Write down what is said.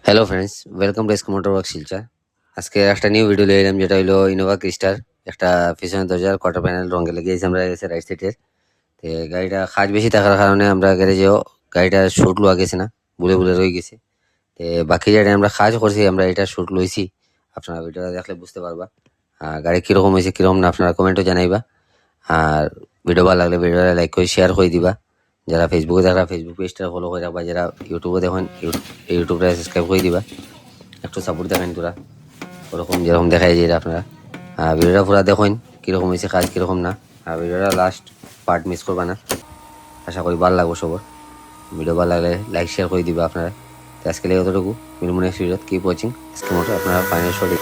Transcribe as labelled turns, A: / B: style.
A: Hello friends, welcome to SK motor work Silchar. আজকে একটা new video নিয়ে এলাম, যেটা হলো ইনোভা ক্রিস্টার। একটা পিছনের দরজার কোয়ার্টার প্যানেল রঙে লেগেছে আমরা এসে রাইট সাইডের। তো গাড়িটা কাজ বেশি থাকার কারণে আমরা গ্যারেজেও গাড়িটা শুট লওয়া গেছে না, বুলে বুলে রয়ে গেছে। তো বাকি যেটা আমরা কাজ করছি, আমরা এটা শুট লইছি। আপনারা ভিডিওটা দেখলে বুঝতে পারবা গাড়ি কীরকম হয়েছে কীরকম না, আপনারা কমেন্টও জানাইবা। আর ভিডিও ভালো লাগলে ভিডিওটা লাইক করে শেয়ার করে দিবা। যারা ফেসবুকে দেখা ফেসবুক পেজটা ফলো করে রাখবা, যারা ইউটিউবে দেখেন ইউটিউবটা সাবস্ক্রাইব করে দিবা। একটু সাপোর্ট দেখেন তোরা, ওরকম যেরকম দেখাই যায় আপনারা। ভিডিওটা পুরা দেখুন কীরকম হয়েছে কাজ কীরকম না। আর ভিডিওটা লাস্ট পার্ট মিস করবা না, আশা করি ভালো লাগবো সবার। ভিডিও ভালো লাগলে লাইক শেয়ার করে দিবা আপনারা। তো আজকে লেগে অতটুকু, মিলমু নেক্সট ভিডিওত। কিপ ওয়াচিং এসকে মোটর, আপনারা ফাইনাল সঠিক।